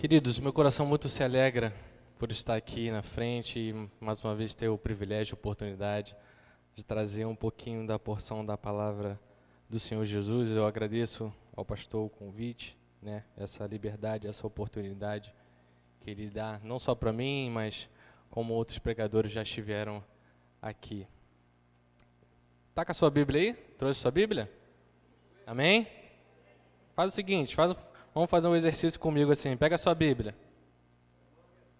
Queridos, meu coração muito se alegra por estar aqui na frente e mais uma vez ter o privilégio, a oportunidade de trazer um pouquinho da porção da palavra do Senhor Jesus. Eu agradeço ao pastor o convite, essa liberdade, essa oportunidade que ele dá, não só para mim, mas como outros pregadores já estiveram aqui. Tá com a sua Bíblia aí? Trouxe sua Bíblia? Amém? Faz o seguinte, vamos fazer um exercício comigo assim. Pega a sua Bíblia.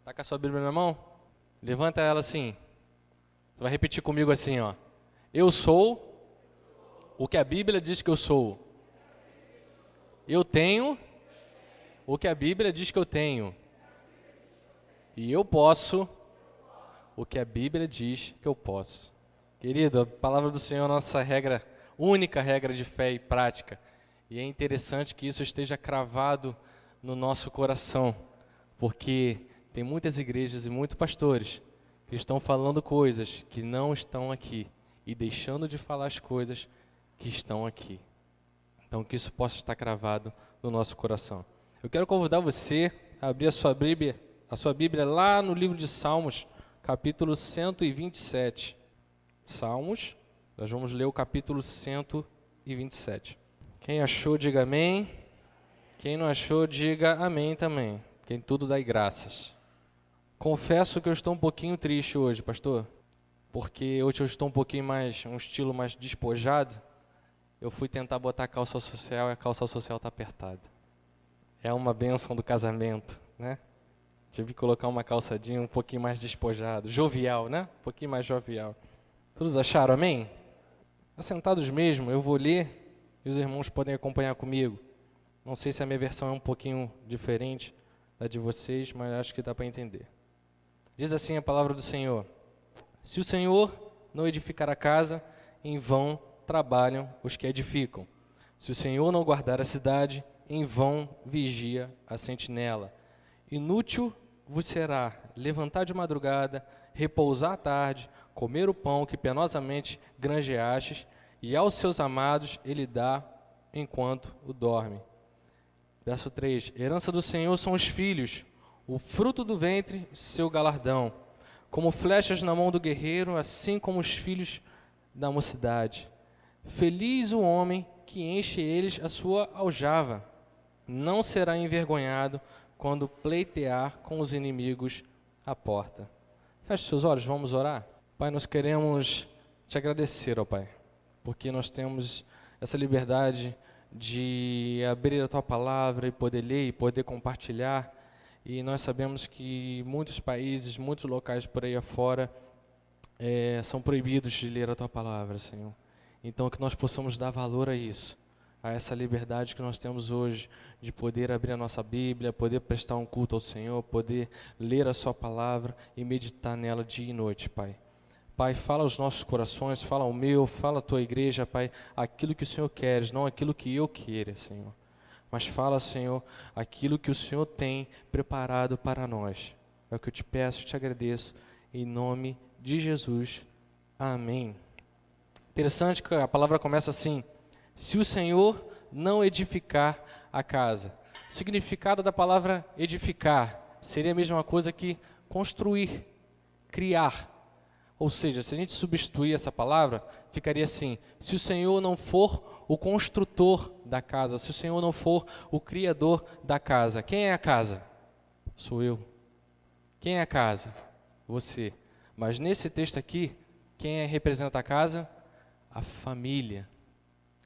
Tá com a sua Bíblia na mão? Levanta ela assim. Você vai repetir comigo assim, ó. Eu sou o que a Bíblia diz que eu sou. Eu tenho o que a Bíblia diz que eu tenho. E eu posso o que a Bíblia diz que eu posso. Querido, a palavra do Senhor é a nossa regra, única regra de fé e prática. E é interessante que isso esteja cravado no nosso coração, porque tem muitas igrejas e muitos pastores que estão falando coisas que não estão aqui e deixando de falar as coisas que estão aqui. Então, que isso possa estar cravado no nosso coração. Eu quero convidar você a abrir a sua Bíblia lá no livro de Salmos, capítulo 127. Salmos, nós vamos ler o capítulo 127. Quem achou, diga amém. Quem não achou, diga amém também. Quem tudo dá graças. Confesso que eu estou um pouquinho triste hoje, pastor, porque hoje eu estou um estilo mais despojado. Eu fui tentar botar a calça social e a calça social está apertada. É uma bênção do casamento, né? Tive que colocar uma calça jeans um pouquinho mais despojado, jovial, né? Um pouquinho mais jovial. Todos acharam, amém? Assentados mesmo, eu vou ler e os irmãos podem acompanhar comigo. Não sei se a minha versão é um pouquinho diferente da de vocês, mas acho que dá para entender. Diz assim a palavra do Senhor: se o Senhor não edificar a casa, em vão trabalham os que edificam. Se o Senhor não guardar a cidade, em vão vigia a sentinela. Inútil vos será levantar de madrugada, repousar à tarde, comer o pão que penosamente granjeastes, e aos seus amados ele dá enquanto o dorme. Verso 3, herança do Senhor são os filhos, o fruto do ventre, seu galardão. Como flechas na mão do guerreiro, assim como os filhos da mocidade. Feliz o homem que enche eles a sua aljava. Não será envergonhado quando pleitear com os inimigos à porta. Feche seus olhos, vamos orar? Pai, nós queremos te agradecer, ó Pai, porque nós temos essa liberdade de abrir a Tua Palavra e poder ler e poder compartilhar. E nós sabemos que muitos países, muitos locais por aí afora são proibidos de ler a Tua Palavra, Senhor. Então que nós possamos dar valor a isso, a essa liberdade que nós temos hoje de poder abrir a nossa Bíblia, poder prestar um culto ao Senhor, poder ler a Sua Palavra e meditar nela dia e noite, Pai. Pai, fala aos nossos corações, fala ao meu, fala à Tua igreja, Pai, aquilo que o Senhor queres, não aquilo que eu queira, Senhor. Mas fala, Senhor, aquilo que o Senhor tem preparado para nós. É o que eu te peço, te agradeço, em nome de Jesus. Amém. Interessante que a palavra começa assim: se o Senhor não edificar a casa. O significado da palavra edificar seria a mesma coisa que construir, criar. Ou seja, se a gente substituir essa palavra, ficaria assim: se o Senhor não for o construtor da casa, se o Senhor não for o criador da casa, quem é a casa? Sou eu. Quem é a casa? Você. Mas nesse texto aqui, quem representa a casa? A família.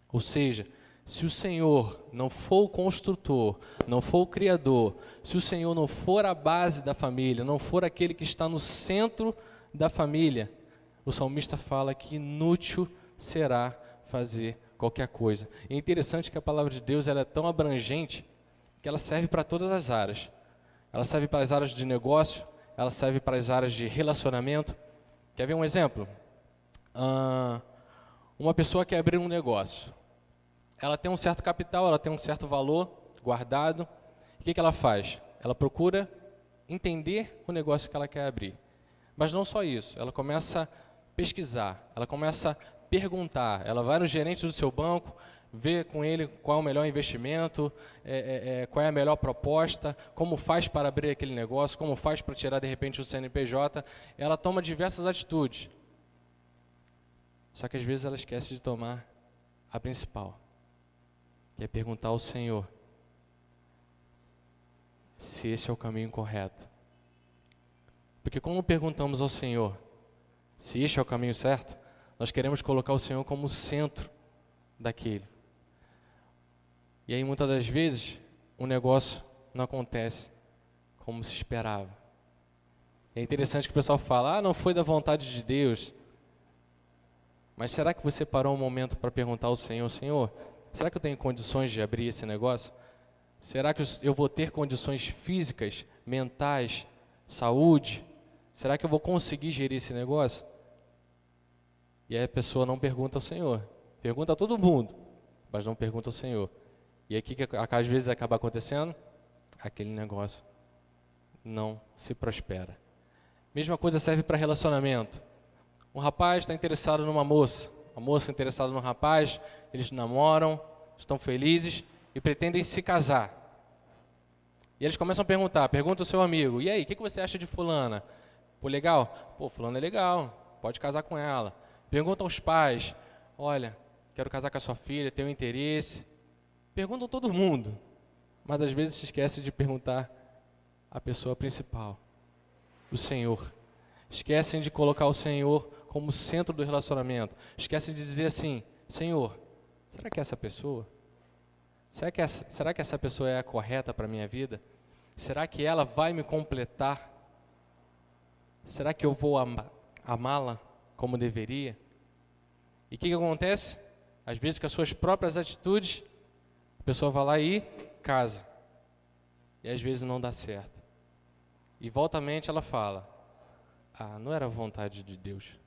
Ou seja, se o Senhor não for o construtor, não for o criador, se o Senhor não for a base da família, não for aquele que está no centro da família, o salmista fala que inútil será fazer qualquer coisa. É interessante que a palavra de Deus ela é tão abrangente que ela serve para todas as áreas. Ela serve para as áreas de negócio, ela serve para as áreas de relacionamento. Quer ver um exemplo? Uma pessoa quer abrir um negócio. Ela tem um certo capital, ela tem um certo valor guardado. O que ela faz? Ela procura entender o negócio que ela quer abrir. Mas não só isso, ela começa a pesquisar, ela começa a perguntar, ela vai no gerente do seu banco, vê com ele qual é o melhor investimento, qual é a melhor proposta, como faz para abrir aquele negócio, como faz para tirar de repente o CNPJ. Ela toma diversas atitudes. Só que às vezes ela esquece de tomar a principal, que é perguntar ao Senhor se esse é o caminho correto. Porque quando perguntamos ao Senhor se este é o caminho certo, nós queremos colocar o Senhor como centro daquele. E aí muitas das vezes o negócio não acontece como se esperava. É interessante que o pessoal fala, não foi da vontade de Deus. Mas será que você parou um momento para perguntar ao Senhor, Senhor, será que eu tenho condições de abrir esse negócio? Será que eu vou ter condições físicas, mentais, saúde? Será que eu vou conseguir gerir esse negócio? E aí a pessoa não pergunta ao Senhor. Pergunta a todo mundo, mas não pergunta ao Senhor. E aí o que às vezes acaba acontecendo? Aquele negócio não se prospera. Mesma coisa serve para relacionamento. Um rapaz está interessado numa moça, a moça interessada num rapaz, eles namoram, estão felizes e pretendem se casar. E eles começam a pergunta ao seu amigo, e aí, o que você acha de fulana? Pô, legal? Pô, fulana é legal, pode casar com ela. Pergunta aos pais, olha, quero casar com a sua filha, tenho interesse. Perguntam todo mundo, mas às vezes se esquece de perguntar a pessoa principal, o Senhor. Esquecem de colocar o Senhor como centro do relacionamento. Esquecem de dizer assim, Senhor, será que é essa pessoa? Será que essa pessoa é a correta para a minha vida? Será que ela vai me completar? Será que eu vou amá-la como deveria? E o que acontece? Às vezes com as suas próprias atitudes, a pessoa vai lá e casa. E às vezes não dá certo. E volta a mente, ela fala, não era a vontade de Deus.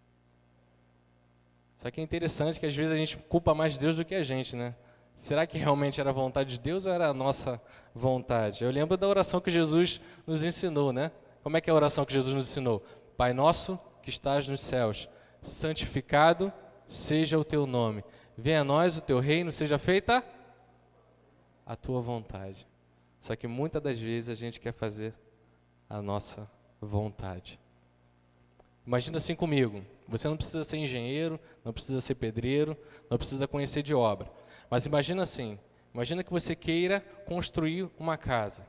Só que é interessante que às vezes a gente culpa mais Deus do que a gente, né? Será que realmente era a vontade de Deus ou era a nossa vontade? Eu lembro da oração que Jesus nos ensinou, né? Como é que é a oração que Jesus nos ensinou? Pai nosso que estás nos céus, santificado seja o teu nome. Venha a nós o teu reino, seja feita a tua vontade. Só que muitas das vezes a gente quer fazer a nossa vontade. Imagina assim comigo, você não precisa ser engenheiro, não precisa ser pedreiro, não precisa conhecer de obra. Mas imagina assim, imagina que você queira construir uma casa.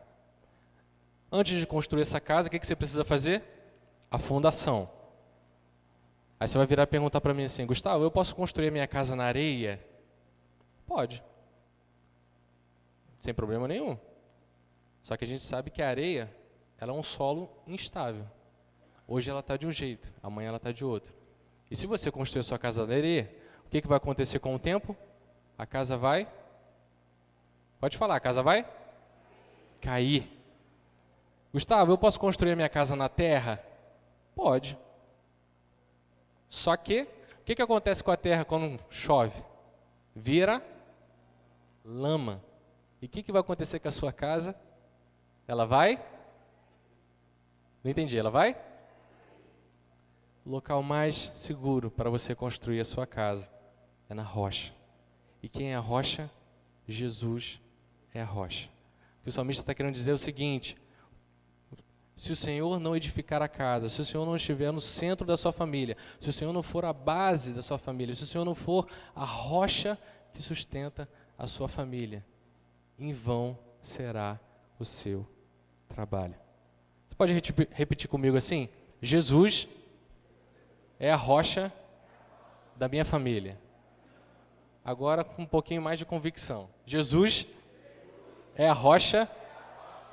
Antes de construir essa casa, o que você precisa fazer? A fundação. Aí você vai virar e perguntar para mim assim, Gustavo, eu posso construir a minha casa na areia? Pode. Sem problema nenhum. Só que a gente sabe que a areia, ela é um solo instável. Hoje ela está de um jeito, amanhã ela está de outro. E se você construir a sua casa na areia, o que vai acontecer com o tempo? A casa vai... Pode falar, a casa vai? Cair. Gustavo, eu posso construir a minha casa na terra? Pode. Só que, o que acontece com a terra quando chove? Vira lama. E o que vai acontecer com a sua casa? Ela vai? Não entendi, ela vai? O local mais seguro para você construir a sua casa é na rocha. E quem é a rocha? Jesus é a rocha. O que o salmista está querendo dizer é o seguinte, se o Senhor não edificar a casa, se o Senhor não estiver no centro da sua família, se o Senhor não for a base da sua família, se o Senhor não for a rocha que sustenta a sua família, em vão será o seu trabalho. Você pode repetir comigo assim? Jesus é a rocha da minha família. Agora com um pouquinho mais de convicção. Jesus é a rocha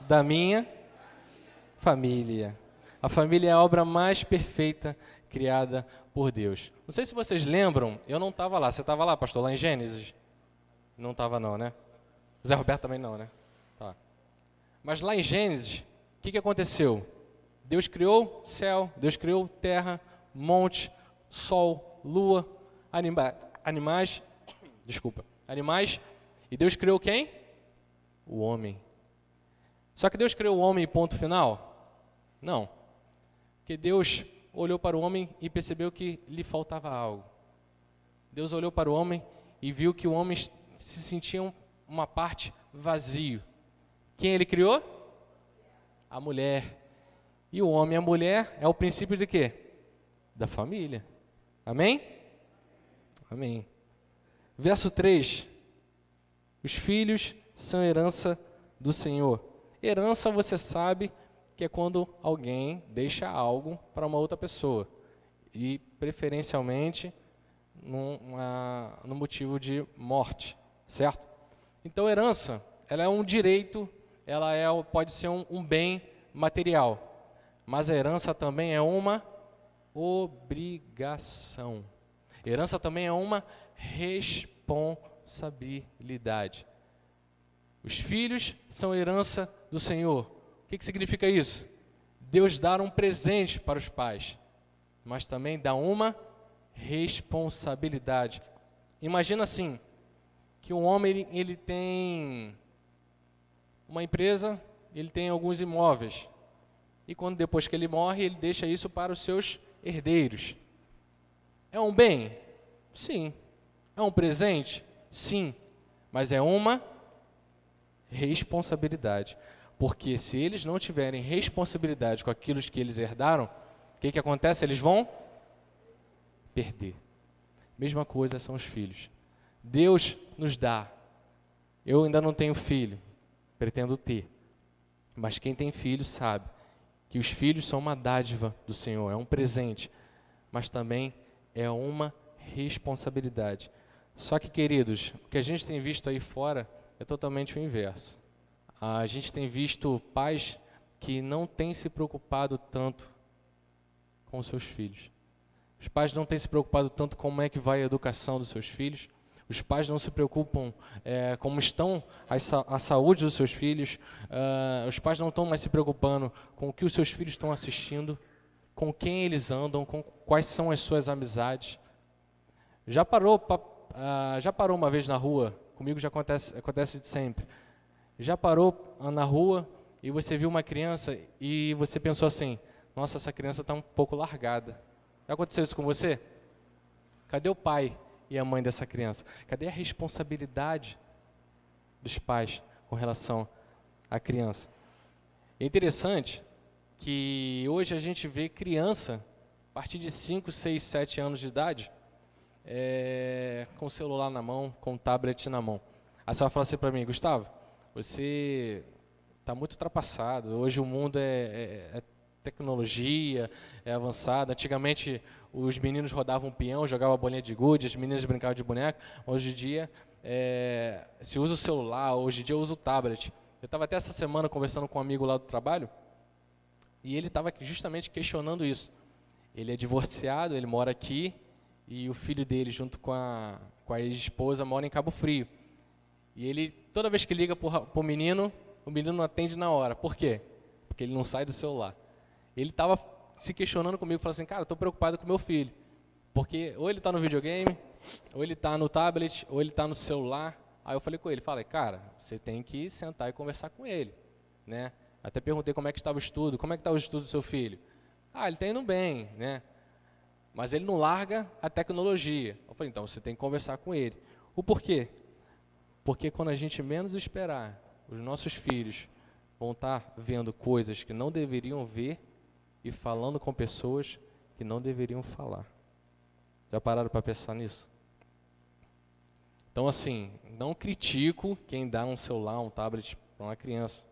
da minha família. A família é a obra mais perfeita criada por Deus. Não sei se vocês lembram, eu não estava lá. Você estava lá, pastor, lá em Gênesis? Não estava não, né? Zé Roberto também não, né? Tá. Mas lá em Gênesis, o que aconteceu? Deus criou céu, Deus criou terra, monte, sol, lua, animais, e Deus criou quem? O homem. Só que Deus criou o homem e ponto final? Não. Porque Deus olhou para o homem e percebeu que lhe faltava algo. Deus olhou para o homem e viu que o homem se sentia uma parte vazio. Quem ele criou? A mulher. E o homem e a mulher é o princípio de quê? Da família. Amém? Amém. Verso 3. Os filhos são herança do Senhor. Herança, você sabe, que é quando alguém deixa algo para uma outra pessoa. E, preferencialmente, no motivo de morte, certo? Então, herança, ela é um direito, pode ser um bem material. Mas a herança também é uma obrigação. Herança também é uma responsabilidade. Os filhos são herança do Senhor. O que significa isso? Deus dá um presente para os pais, mas também dá uma responsabilidade. Imagina assim, que um homem ele tem uma empresa, ele tem alguns imóveis, e depois que ele morre, ele deixa isso para os seus herdeiros. É um bem? Sim. É um presente? Sim. Mas é uma responsabilidade. Porque se eles não tiverem responsabilidade com aquilo que eles herdaram, o que acontece? Eles vão perder. Mesma coisa são os filhos. Deus nos dá. Eu ainda não tenho filho, pretendo ter. Mas quem tem filho sabe que os filhos são uma dádiva do Senhor, é um presente, mas também é uma responsabilidade. Só que, queridos, o que a gente tem visto aí fora é totalmente o inverso. A gente tem visto pais que não têm se preocupado tanto com os seus filhos. Os pais não têm se preocupado tanto com como é que vai a educação dos seus filhos. Os pais não se preocupam como estão a saúde dos seus filhos. Os pais não estão mais se preocupando com o que os seus filhos estão assistindo, com quem eles andam, com quais são as suas amizades. Já parou uma vez na rua? Comigo já acontece sempre. Já parou na rua e você viu uma criança e você pensou assim: nossa, essa criança está um pouco largada. Já aconteceu isso com você? Cadê o pai e a mãe dessa criança? Cadê a responsabilidade dos pais com relação à criança? É interessante que hoje a gente vê criança, a partir de 5, 6, 7 anos de idade, com o celular na mão, com o tablet na mão. Aí você vai falar assim para mim: Gustavo, você está muito ultrapassado, hoje o mundo é tecnologia, é avançada. Antigamente os meninos rodavam peão, jogavam bolinha de gude, as meninas brincavam de boneca. Hoje em dia se usa o celular, hoje em dia eu uso o tablet. Eu estava até essa semana conversando com um amigo lá do trabalho e ele estava justamente questionando isso. Ele é divorciado, ele mora aqui e o filho dele junto com a ex-esposa mora em Cabo Frio. E ele, toda vez que liga para o menino não atende na hora. Por quê? Porque ele não sai do celular. Ele estava se questionando comigo, falando assim: cara, estou preocupado com meu filho, porque ou ele está no videogame, ou ele está no tablet, ou ele está no celular. Aí eu falei com ele, cara, você tem que sentar e conversar com ele, né? Até perguntei como é que estava o estudo, como é que está o estudo do seu filho? Ele está indo bem, né? Mas ele não larga a tecnologia. Eu falei, então você tem que conversar com ele. O porquê? Porque quando a gente menos esperar, os nossos filhos vão estar vendo coisas que não deveriam ver e falando com pessoas que não deveriam falar. Já pararam para pensar nisso? Então, assim, não critico quem dá um celular, um tablet para uma criança.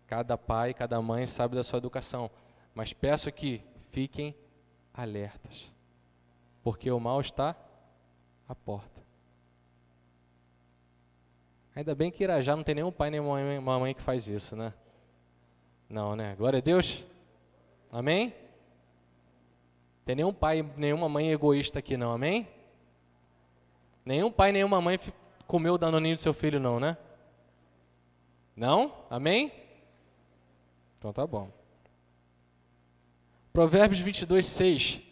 Cada pai, cada mãe sabe da sua educação. Mas peço que fiquem alertas, porque o mal está à porta. Ainda bem que Irajá não tem nenhum pai nem uma mãe que faz isso, né? Não, né? Glória a Deus. Amém? Tem nenhum pai, nenhuma mãe egoísta aqui, não, amém? Nenhum pai, nenhuma mãe comeu o danoninho do seu filho, não, né? Não? Amém? Então tá bom. Provérbios 22, 6.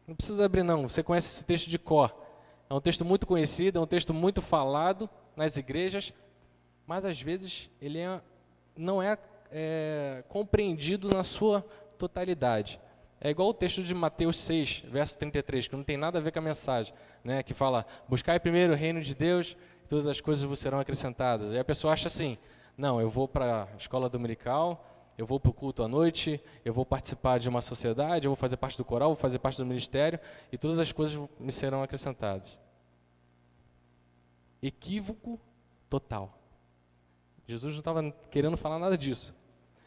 Não precisa abrir, não. Você conhece esse texto de cor. É um texto muito conhecido, é um texto muito falado nas igrejas, mas às vezes ele não é compreendido na sua totalidade. É igual o texto de Mateus 6, verso 33, que não tem nada a ver com a mensagem, né, que fala: buscai primeiro o reino de Deus todas as coisas vos serão acrescentadas. E a pessoa acha assim, não, eu vou para a escola dominical, eu vou para o culto à noite, eu vou participar de uma sociedade, eu vou fazer parte do coral, vou fazer parte do ministério, e todas as coisas me serão acrescentadas. Equívoco total. Jesus não estava querendo falar nada disso.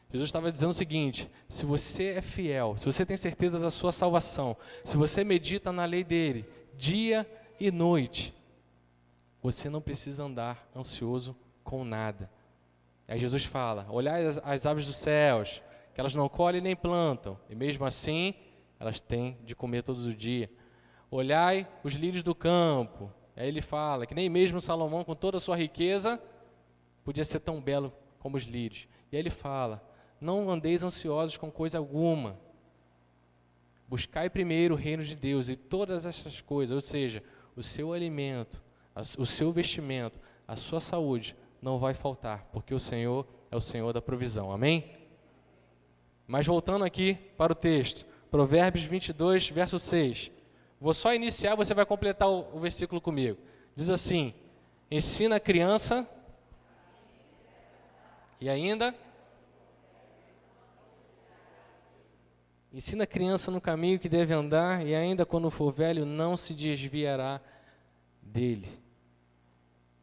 Jesus estava dizendo o seguinte: se você é fiel, se você tem certeza da sua salvação, se você medita na lei dele, dia e noite, você não precisa andar ansioso com nada. Aí Jesus fala: olhai as aves dos céus, que elas não colhem nem plantam, e mesmo assim elas têm de comer todos os dias. Olhai os lírios do campo. Aí ele fala que nem mesmo Salomão, com toda a sua riqueza, podia ser tão belo como os lírios. E aí ele fala: não andeis ansiosos com coisa alguma. Buscai primeiro o reino de Deus e todas essas coisas, ou seja, o seu alimento, o seu vestimento, a sua saúde, não vai faltar, porque o Senhor é o Senhor da provisão. Amém? Mas voltando aqui para o texto, Provérbios 22, verso 6. Vou só iniciar, você vai completar o versículo comigo. Diz assim: ensina a criança e ainda ensina a criança no caminho que deve andar, e ainda quando for velho não se desviará dele.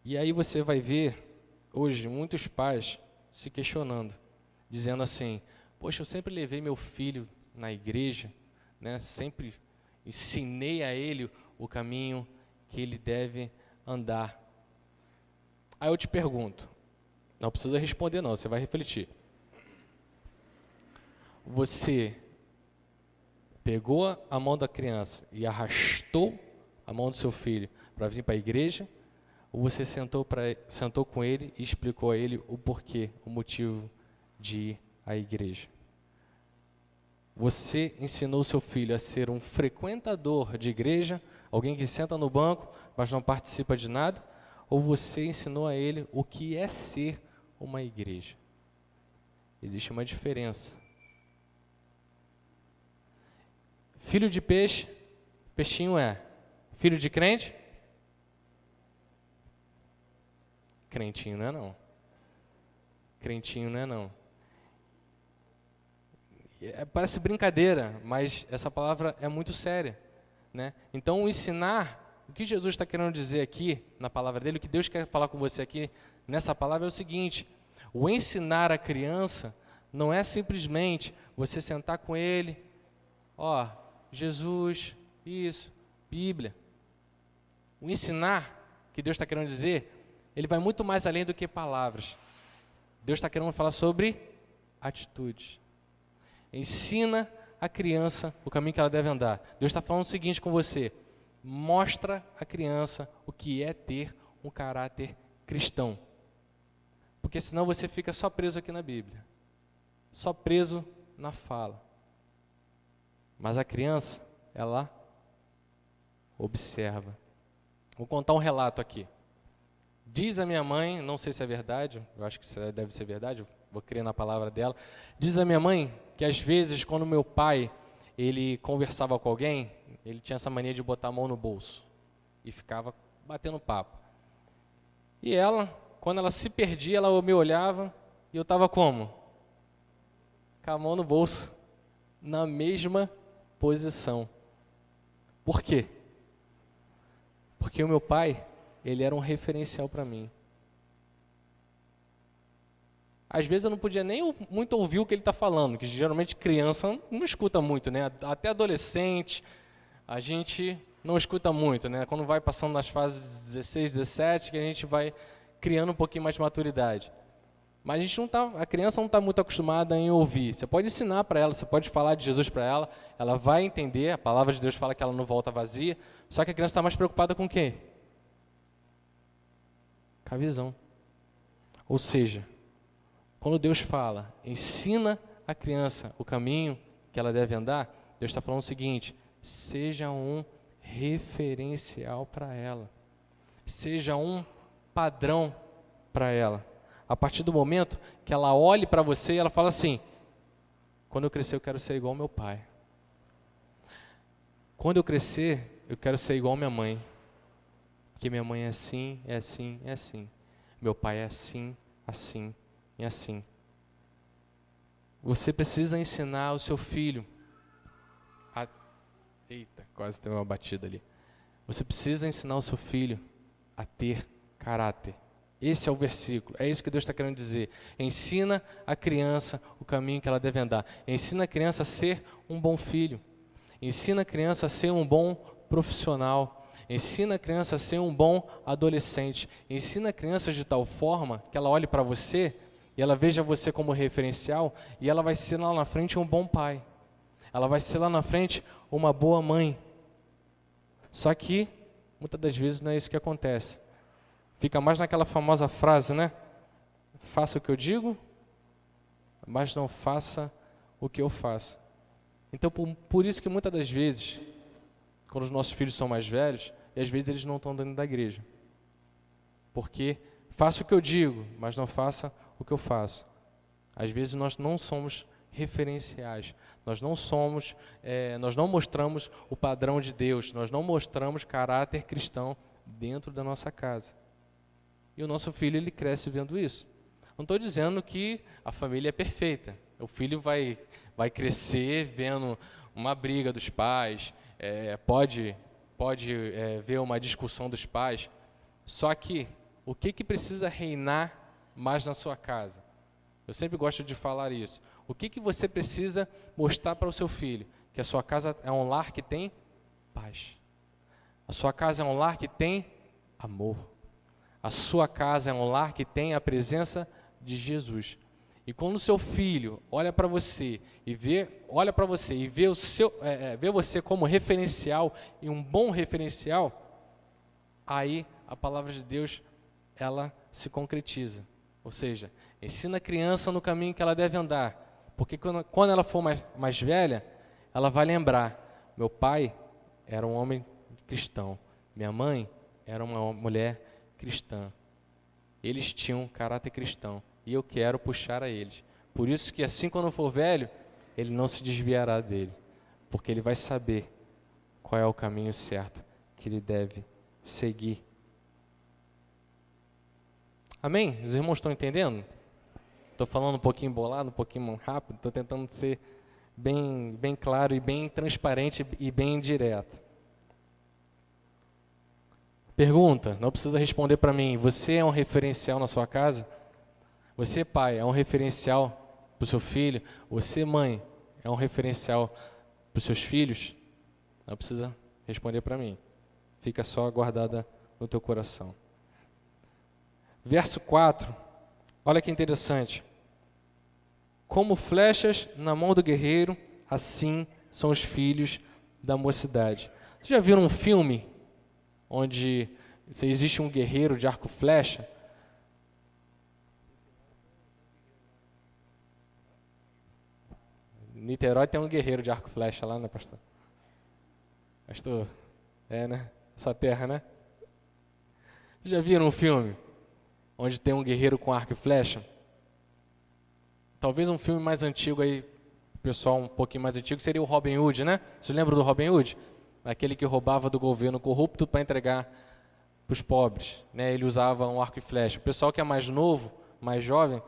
E aí você vai ver hoje muitos pais se questionando, dizendo assim: poxa, eu sempre levei meu filho na igreja, né? Sempre ensinei a ele o caminho que ele deve andar. Aí eu te pergunto, não precisa responder não, você vai refletir. Você pegou a mão da criança e arrastou a mão do seu filho para vir para a igreja, ou você sentou com ele e explicou a ele o porquê, o motivo de ir à igreja? Você ensinou seu filho a ser um frequentador de igreja, alguém que senta no banco, mas não participa de nada, ou você ensinou a ele o que é ser uma igreja? Existe uma diferença. Filho de peixe, peixinho é. Filho de crente? Crentinho não é não. Crentinho não é não. Parece brincadeira, mas essa palavra é muito séria, né? Então, o ensinar, o que Jesus está querendo dizer aqui na palavra dele, o que Deus quer falar com você aqui nessa palavra é o seguinte: o ensinar a criança não é simplesmente você sentar com ele, ó, Jesus, isso, Bíblia. O ensinar que Deus está querendo dizer, ele vai muito mais além do que palavras. Deus está querendo falar sobre atitudes. Ensina a criança o caminho que ela deve andar. Deus está falando o seguinte com você: mostra à criança o que é ter um caráter cristão. Porque senão você fica só preso aqui na Bíblia, só preso na fala. Mas a criança, ela observa. Vou contar um relato aqui. Diz a minha mãe, não sei se é verdade, eu acho que isso deve ser verdade, vou crer na palavra dela. Diz a minha mãe que às vezes, quando meu pai, ele conversava com alguém, ele tinha essa mania de botar a mão no bolso e ficava batendo papo. E ela, quando ela se perdia, ela me olhava e eu estava como? Com a mão no bolso, na mesma posição. Por quê? Porque o meu pai, ele era um referencial para mim. Às vezes eu não podia nem muito ouvir o que ele está falando, que geralmente criança não escuta muito, né? Até adolescente, a gente não escuta muito, né? Quando vai passando nas fases de 16, 17, que a gente vai criando um pouquinho mais de maturidade. Mas a criança não está muito acostumada em ouvir. Você pode ensinar para ela, você pode falar de Jesus para ela, ela vai entender, a palavra de Deus fala que ela não volta vazia, só que a criança está mais preocupada com o quê? Com a visão. Ou seja, quando Deus fala, ensina a criança o caminho que ela deve andar, Deus está falando o seguinte: seja um referencial para ela, seja um padrão para ela. A partir do momento que ela olhe para você e ela fala assim: quando eu crescer eu quero ser igual ao meu pai. Quando eu crescer eu quero ser igual à minha mãe. porque minha mãe é assim, é assim, é assim. Meu pai é assim, assim e assim. Você precisa ensinar o seu filho a... Eita, quase teve uma batida ali. Você precisa ensinar o seu filho a ter caráter. Esse é o versículo, é isso que Deus está querendo dizer. Ensina a criança o caminho que ela deve andar. Ensina a criança a ser um bom filho. Ensina a criança a ser um bom profissional. Ensina a criança a ser um bom adolescente. Ensina a criança de tal forma que ela olhe para você e ela veja você como referencial e ela vai ser lá na frente um bom pai. Ela vai ser lá na frente uma boa mãe. Só que, muitas das vezes, não é isso que acontece. Fica mais naquela famosa frase, né? Faça o que eu digo, mas não faça o que eu faço. Então, por isso que muitas das vezes, quando os nossos filhos são mais velhos, e às vezes eles não estão dentro da igreja. Porque faça o que eu digo, mas não faça o que eu faço. Às vezes nós não somos referenciais. Nós não mostramos o padrão de Deus. Nós não mostramos caráter cristão dentro da nossa casa. E o nosso filho, ele cresce vendo isso. Não estou dizendo que a família é perfeita. O filho vai crescer vendo uma briga dos pais, pode ver uma discussão dos pais. Só que, o que precisa reinar mais na sua casa? Eu sempre gosto de falar isso. O que você precisa mostrar para o seu filho? Que a sua casa é um lar que tem paz. A sua casa é um lar que tem amor. A sua casa é um lar que tem a presença de Jesus. E quando o seu filho olha para você e vê você como referencial e um bom referencial, aí a palavra de Deus ela se concretiza. Ou seja, ensina a criança no caminho que ela deve andar, porque quando ela for mais velha, ela vai lembrar: meu pai era um homem cristão, minha mãe era uma mulher cristã. Eles tinham caráter cristão e eu quero puxar a eles. Por isso que assim quando for velho, ele não se desviará dele, porque ele vai saber qual é o caminho certo que ele deve seguir. Amém? Os irmãos estão entendendo? Estou falando um pouquinho bolado, um pouquinho rápido, estou tentando ser bem claro e bem transparente e bem direto. Pergunta, não precisa responder para mim. Você é um referencial na sua casa? Você, pai, é um referencial para o seu filho? Você, mãe, é um referencial para os seus filhos? Não precisa responder para mim. Fica só guardada no teu coração. Verso 4, olha que interessante. Como flechas na mão do guerreiro, assim são os filhos da mocidade. Vocês já viram um filme onde existe um guerreiro de arco e flecha? Niterói tem um guerreiro de arco e flecha lá, né, pastor? Pastor, né? Sua terra, né? Já viram um filme onde tem um guerreiro com arco e flecha? Talvez um filme mais antigo aí, pessoal um pouquinho mais antigo, seria o Robin Hood, né? Você lembra do Robin Hood? Aquele que roubava do governo corrupto para entregar para os pobres, né? Ele usava um arco e flecha. O pessoal que é mais novo, mais jovem,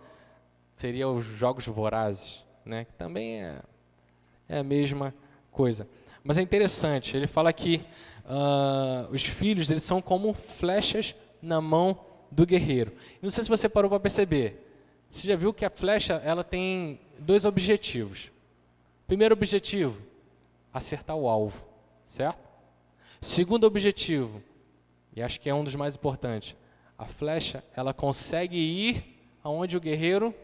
seria os Jogos Vorazes, né? Que também é a mesma coisa. Mas é interessante, ele fala que os filhos eles são como flechas na mão do guerreiro. Não sei se você parou para perceber. Você já viu que a flecha ela tem dois objetivos. Primeiro objetivo, acertar o alvo, certo? Segundo objetivo, e acho que é um dos mais importantes, a flecha ela consegue ir aonde o guerreiro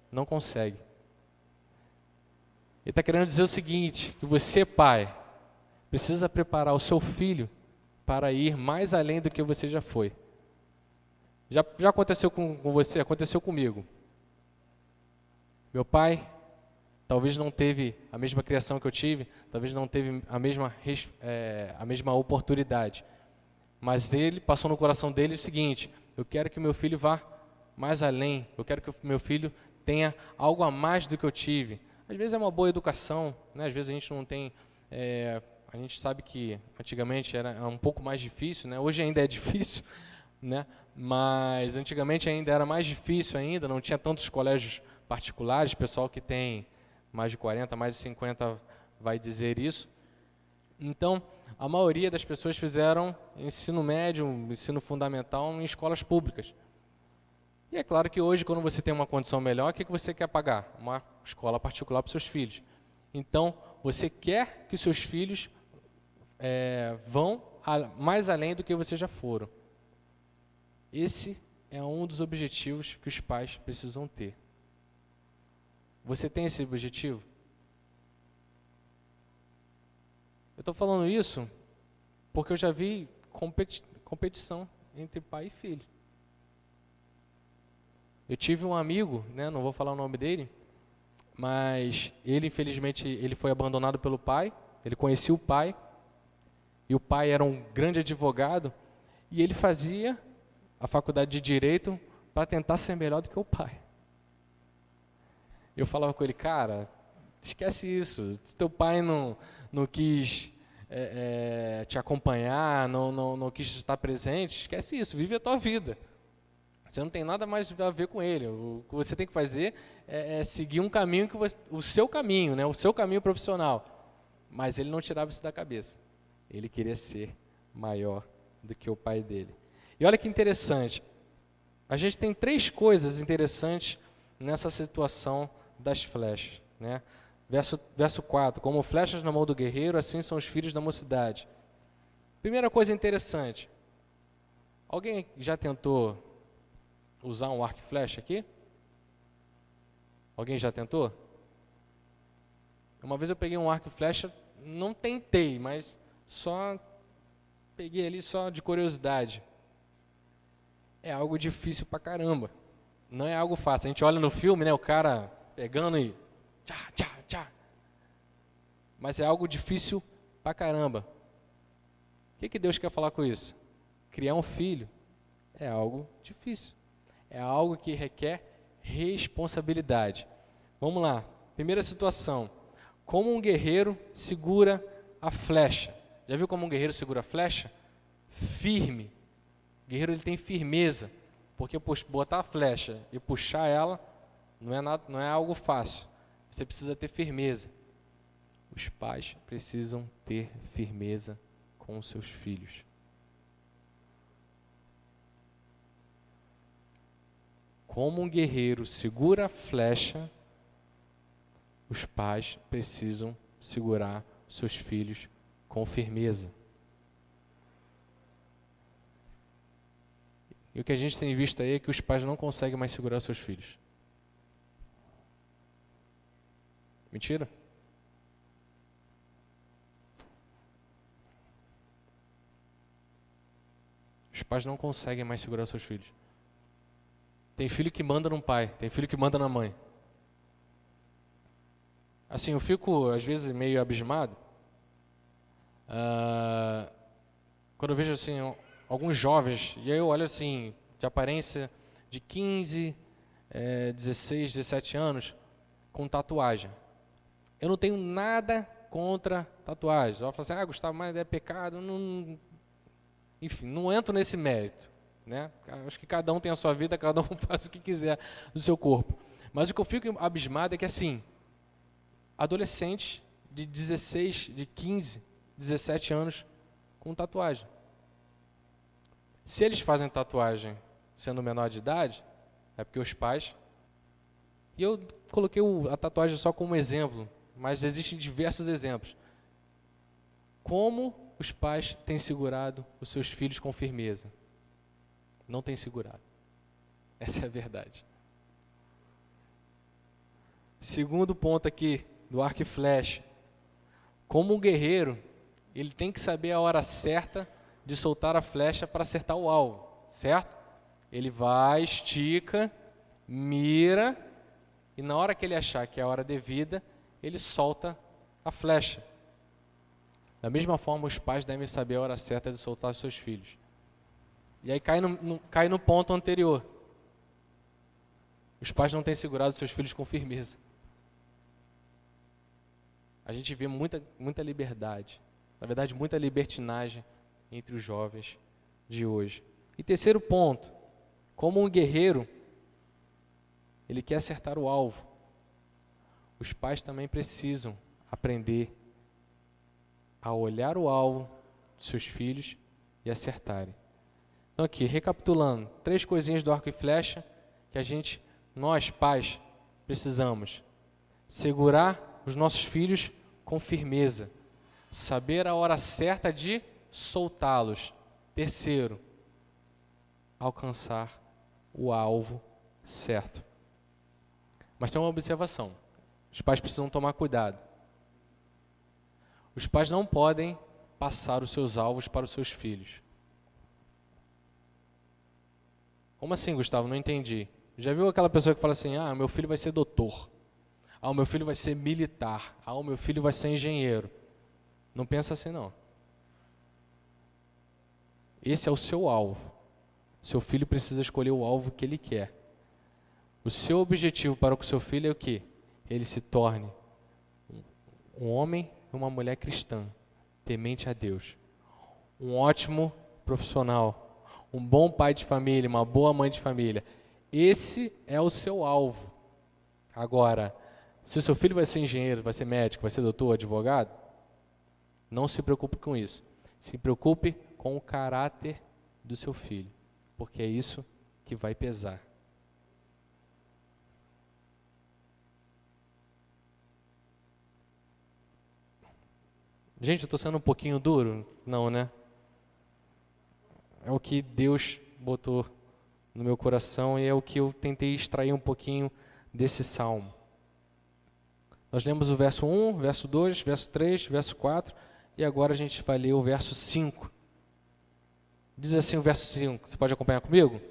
não consegue. Ele está querendo dizer o seguinte, que você, pai, precisa preparar o seu filho para ir mais além do que você já foi. Já aconteceu com você? Aconteceu comigo. Meu pai talvez não teve a mesma criação que eu tive, talvez não teve a mesma oportunidade. Mas ele passou no coração dele o seguinte: eu quero que meu filho vá mais além, eu quero que o meu filho tenha algo a mais do que eu tive. Às vezes é uma boa educação, né? Às vezes a gente não tem A gente sabe que antigamente era um pouco mais difícil, né? Hoje ainda é difícil, né? Mas antigamente ainda era mais difícil ainda, não tinha tantos colégios particulares, pessoal que tem mais de 40, mais de 50 vai dizer isso. Então, a maioria das pessoas fizeram ensino médio, ensino fundamental em escolas públicas. E é claro que hoje, quando você tem uma condição melhor, o que você quer pagar? Uma escola particular para os seus filhos. Então, você quer que os seus filhos vão mais além do que vocês já foram. Esse é um dos objetivos que os pais precisam ter. Você tem esse objetivo? Eu estou falando isso porque eu já vi competição entre pai e filho. Eu tive um amigo, né, não vou falar o nome dele, mas ele, infelizmente, ele foi abandonado pelo pai, ele conhecia o pai, e o pai era um grande advogado, e ele fazia a faculdade de Direito para tentar ser melhor do que o pai. Eu falava com ele, cara, esquece isso, se teu pai não quis te acompanhar, não quis estar presente, esquece isso, vive a tua vida. Você não tem nada mais a ver com ele. O que você tem que fazer é seguir um caminho, o seu caminho, né? O seu caminho profissional. Mas ele não tirava isso da cabeça. Ele queria ser maior do que o pai dele. E olha que interessante. A gente tem 3 coisas interessantes nessa situação das flechas, né? Verso 4. Como flechas na mão do guerreiro, assim são os filhos da mocidade. Primeira coisa interessante. Alguém já tentou usar um arco e flecha aqui? Alguém já tentou? Uma vez eu peguei um arco e flecha, não tentei, mas só peguei ali só de curiosidade. É algo difícil pra caramba. Não é algo fácil. A gente olha no filme, né, o cara pegando e tchá, tchá, tchá. Mas é algo difícil pra caramba. O que Deus quer falar com isso? Criar um filho é algo difícil. É algo que requer responsabilidade. Vamos lá. Primeira situação. Como um guerreiro segura a flecha. Já viu como um guerreiro segura a flecha? Firme. O guerreiro ele tem firmeza. Porque botar a flecha e puxar ela não é algo fácil. Você precisa ter firmeza. Os pais precisam ter firmeza com os seus filhos. Como um guerreiro segura a flecha, os pais precisam segurar seus filhos com firmeza. E o que a gente tem visto aí é que os pais não conseguem mais segurar seus filhos. Mentira? Os pais não conseguem mais segurar seus filhos. Tem filho que manda no pai, tem filho que manda na mãe. Assim, eu fico, às vezes, meio abismado. Quando eu vejo, assim, alguns jovens, e aí eu olho, assim, de aparência de 15, 16, 17 anos, com tatuagem. Eu não tenho nada contra tatuagens. Eu falo assim, Gustavo, mas é pecado. Enfim, não entro nesse mérito. Né? Acho que cada um tem a sua vida, cada um faz o que quiser do seu corpo. Mas o que eu fico abismado é que, assim, adolescentes de 16, de 15, 17 anos com tatuagem. Se eles fazem tatuagem sendo menor de idade, é porque os pais... E eu coloquei a tatuagem só como exemplo, mas existem diversos exemplos. Como os pais têm segurado os seus filhos com firmeza? Não tem segurado. Essa é a verdade. Segundo ponto aqui, do arco e flecha. Como um guerreiro, ele tem que saber a hora certa de soltar a flecha para acertar o alvo, certo? Ele vai, estica, mira, e na hora que ele achar que é a hora devida, ele solta a flecha. Da mesma forma, os pais devem saber a hora certa de soltar seus filhos. E aí cai no ponto anterior. Os pais não têm segurado seus filhos com firmeza. A gente vê muita liberdade Na verdade, muita libertinagem entre os jovens de hoje. E terceiro ponto, como um guerreiro, ele quer acertar o alvo. Os pais também precisam aprender a olhar o alvo de seus filhos e acertarem. Então aqui, recapitulando, 3 coisinhas do arco e flecha que nós pais, precisamos. Segurar os nossos filhos com firmeza. Saber a hora certa de soltá-los. Terceiro, alcançar o alvo certo. Mas tem uma observação. Os pais precisam tomar cuidado. Os pais não podem passar os seus alvos para os seus filhos. Como assim, Gustavo? Não entendi. Já viu aquela pessoa que fala assim, meu filho vai ser doutor. O meu filho vai ser militar. O meu filho vai ser engenheiro. Não pensa assim, não. Esse é o seu alvo. Seu filho precisa escolher o alvo que ele quer. O seu objetivo para com o seu filho é o quê? Ele se torne um homem e uma mulher cristã, temente a Deus. Um ótimo profissional, um bom pai de família, uma boa mãe de família. Esse é o seu alvo. Agora, se o seu filho vai ser engenheiro, vai ser médico, vai ser doutor, advogado, não se preocupe com isso. Se preocupe com o caráter do seu filho, porque é isso que vai pesar. Gente, eu estou sendo um pouquinho duro? Não, né? É o que Deus botou no meu coração e é o que eu tentei extrair um pouquinho desse salmo. Nós lemos o verso 1, verso 2, verso 3, verso 4 e agora a gente vai ler o verso 5. Diz assim o verso 5, você pode acompanhar comigo?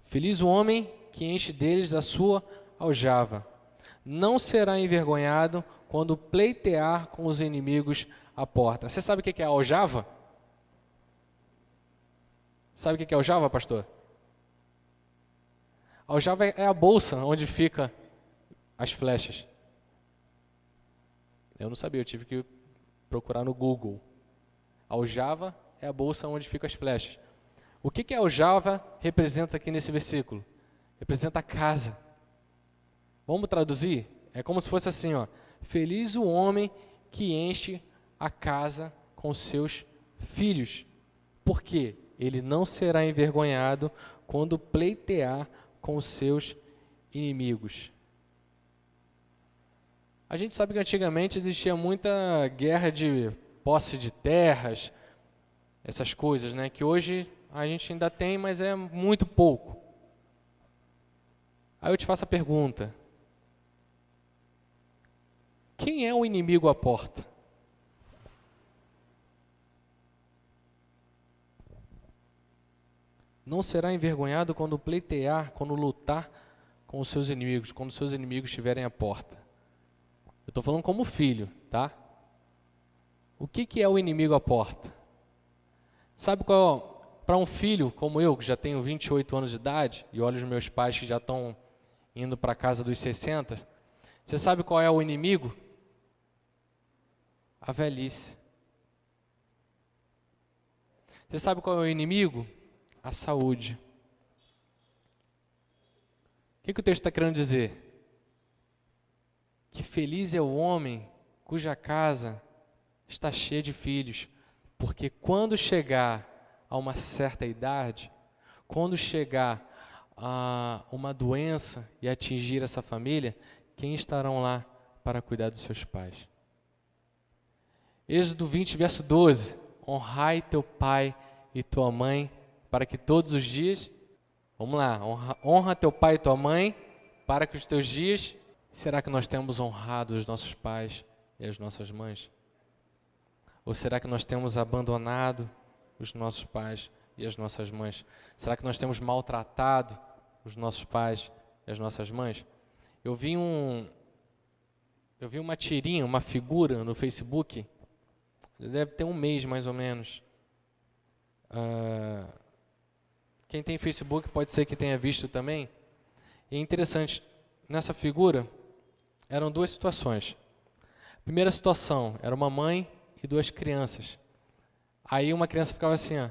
Feliz o homem que enche deles a sua aljava. Não será envergonhado quando pleitear com os inimigos à porta. Você sabe o que é aljava? Sabe o que é aljava, pastor? Aljava é a bolsa onde fica as flechas. Eu não sabia, eu tive que procurar no Google. Aljava é a bolsa onde ficam as flechas. O que aljava representa aqui nesse versículo? Representa a casa. Vamos traduzir? É como se fosse assim, feliz o homem que enche a casa com seus filhos. Por quê? Ele não será envergonhado quando pleitear com os seus inimigos. A gente sabe que antigamente existia muita guerra de posse de terras, essas coisas, né? Que hoje a gente ainda tem, mas é muito pouco. Aí eu te faço a pergunta: quem é o inimigo à porta? Não será envergonhado quando pleitear, quando lutar com os seus inimigos, quando os seus inimigos estiverem à porta. Eu estou falando como filho, tá? O que é o inimigo à porta? Sabe qual, para um filho como eu, que já tenho 28 anos de idade, e olho os meus pais que já estão indo para a casa dos 60, você sabe qual é o inimigo? A velhice. Você sabe qual é o inimigo? A saúde. O que o texto está querendo dizer? Que feliz é o homem cuja casa está cheia de filhos, porque quando chegar a uma certa idade, quando chegar a uma doença e atingir essa família, quem estarão lá para cuidar dos seus pais? Êxodo 20, verso 12. Honrai teu pai e tua mãe, para que todos os dias, vamos lá, honra teu pai e tua mãe, para que os teus dias, será que nós temos honrado os nossos pais e as nossas mães? Ou será que nós temos abandonado os nossos pais e as nossas mães? Será que nós temos maltratado os nossos pais e as nossas mães? Eu vi uma tirinha, uma figura no Facebook, deve ter um mês mais ou menos. Quem tem Facebook pode ser que tenha visto também. E é interessante, nessa figura eram duas situações. A primeira situação era uma mãe e duas crianças. Aí uma criança ficava assim, ó,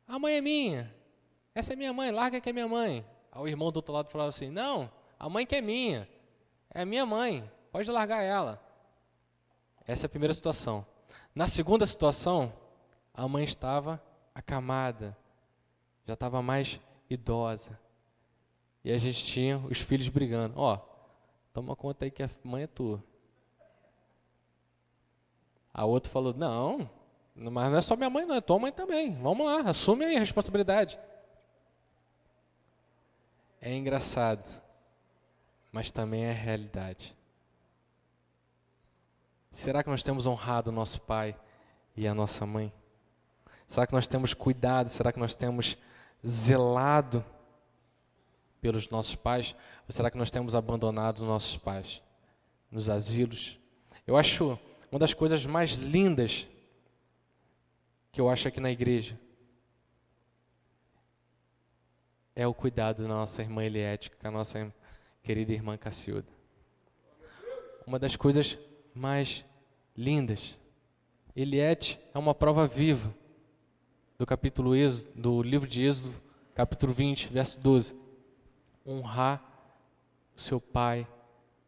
a mãe é minha, essa é minha mãe, larga que é minha mãe. Aí o irmão do outro lado falava assim, não, a mãe que é minha mãe, pode largar ela. Essa é a primeira situação. Na segunda situação, a mãe estava acamada, já estava mais idosa. E a gente tinha os filhos brigando. Ó, toma conta aí que a mãe é tua. A outra falou, não, mas não é só minha mãe não, é tua mãe também. Vamos lá, assume aí a responsabilidade. É engraçado, mas também é realidade. Será que nós temos honrado o nosso pai e a nossa mãe? Será que nós temos cuidado? Será que nós temos zelado pelos nossos pais? Ou será que nós temos abandonado os nossos pais nos asilos? Eu acho uma das coisas mais lindas que eu acho aqui na igreja é o cuidado da nossa irmã Eliette, com a nossa querida irmã Cacilda. Uma das coisas mais lindas. Eliette é uma prova viva do livro de Êxodo, capítulo 20, verso 12. Honrar o seu pai,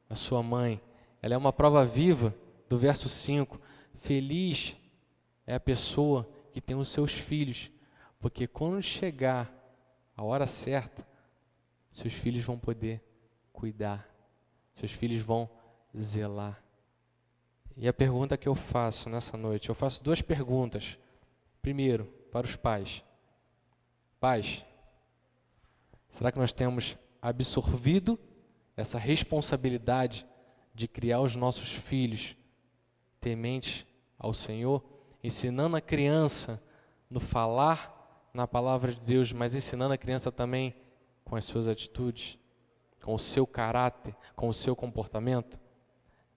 a sua mãe. Ela é uma prova viva do verso 5. Feliz é a pessoa que tem os seus filhos, porque quando chegar a hora certa, seus filhos vão poder cuidar, seus filhos vão zelar. E a pergunta que eu faço nessa noite, eu faço duas perguntas. Primeiro, para os pais. Pais, será que nós temos absorvido essa responsabilidade de criar os nossos filhos tementes ao Senhor, ensinando a criança no falar na palavra de Deus, mas ensinando a criança também com as suas atitudes, com o seu caráter, com o seu comportamento?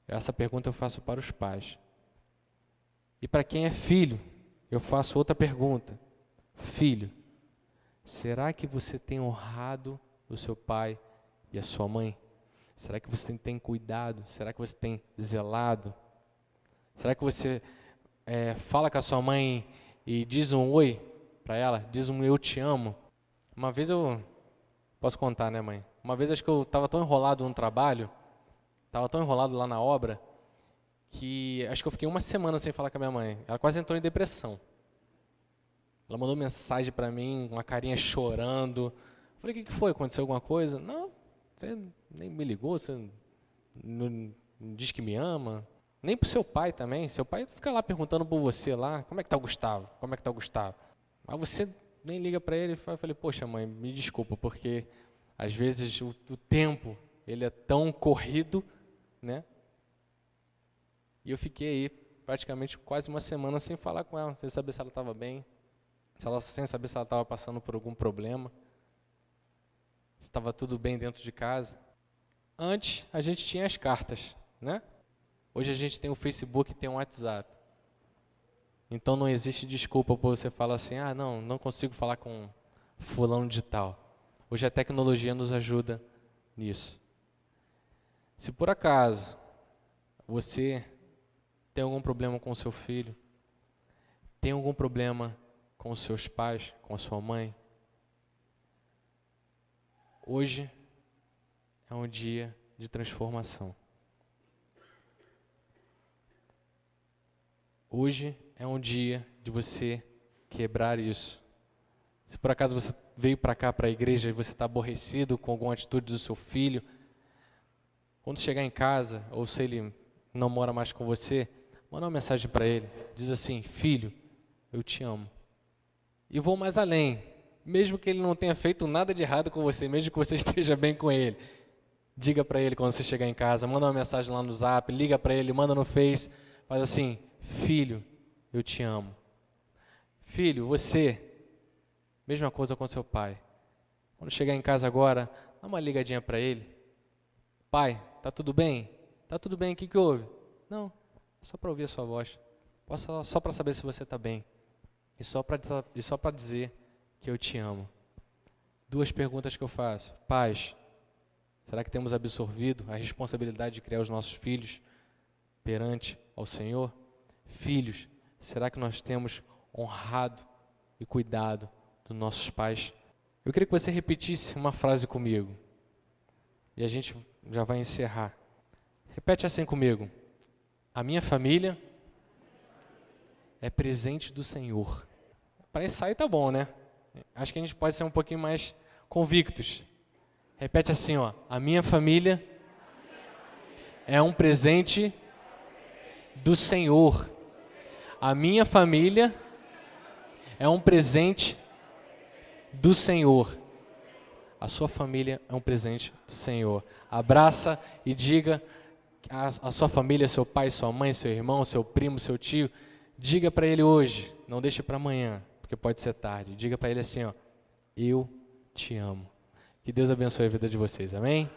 Essa pergunta eu faço para os pais. E para quem é filho, eu faço outra pergunta. Filho, será que você tem honrado o seu pai e a sua mãe? Será que você tem cuidado? Será que você tem zelado? Será que você fala com a sua mãe e diz um oi para ela? Diz um eu te amo? Uma vez posso contar, né, mãe? Uma vez acho que eu estava tão enrolado no trabalho, estava tão enrolado lá na obra, que acho que eu fiquei uma semana sem falar com a minha mãe. Ela quase entrou em depressão. Ela mandou mensagem para mim, uma carinha chorando. Falei, o que foi? Aconteceu alguma coisa? Não, você nem me ligou, você não diz que me ama. Nem pro seu pai também. Seu pai fica lá perguntando por você lá, como é que tá o Gustavo? Como é que tá o Gustavo? Mas você nem liga para ele. Eu falei, poxa mãe, me desculpa, porque às vezes o tempo, ele é tão corrido, né? E eu fiquei aí praticamente quase uma semana sem falar com ela, sem saber se ela estava bem, sem saber se ela estava passando por algum problema, se estava tudo bem dentro de casa. Antes, a gente tinha as cartas, né? Hoje a gente tem o Facebook e tem o WhatsApp. Então não existe desculpa por você falar assim, não consigo falar com fulano de tal. Hoje a tecnologia nos ajuda nisso. Se por acaso você tem algum problema com o seu filho, tem algum problema com os seus pais, com a sua mãe, hoje é um dia de transformação. Hoje é um dia de você quebrar isso. Se por acaso você veio para cá, para a igreja, e você está aborrecido com alguma atitude do seu filho, quando chegar em casa, ou se ele não mora mais com você, manda uma mensagem para ele. Diz assim, filho, eu te amo. E vou mais além. Mesmo que ele não tenha feito nada de errado com você, mesmo que você esteja bem com ele, diga para ele quando você chegar em casa, manda uma mensagem lá no Zap, liga para ele, manda no Face, faz assim, filho, eu te amo. Filho, você, mesma coisa com seu pai. Quando chegar em casa agora, dá uma ligadinha para ele. Pai, tá tudo bem? Tá tudo bem, o que houve? Não, só para ouvir a sua voz. Só para saber se você está bem. E só para dizer que eu te amo. Duas perguntas que eu faço. Pais, será que temos absorvido a responsabilidade de criar os nossos filhos perante ao Senhor? Filhos, será que nós temos honrado e cuidado dos nossos pais? Eu queria que você repetisse uma frase comigo. E a gente já vai encerrar. Repete assim comigo. A minha família é presente do Senhor. Para isso aí tá bom, né? Acho que a gente pode ser um pouquinho mais convictos. Repete assim, ó. A minha família é um presente do Senhor. A minha família é um presente do Senhor. A sua família é um presente do Senhor. Abraça e diga a sua família, seu pai, sua mãe, seu irmão, seu primo, seu tio. Diga para ele hoje, não deixe para amanhã, porque pode ser tarde. Diga para ele assim, ó, eu te amo. Que Deus abençoe a vida de vocês, amém?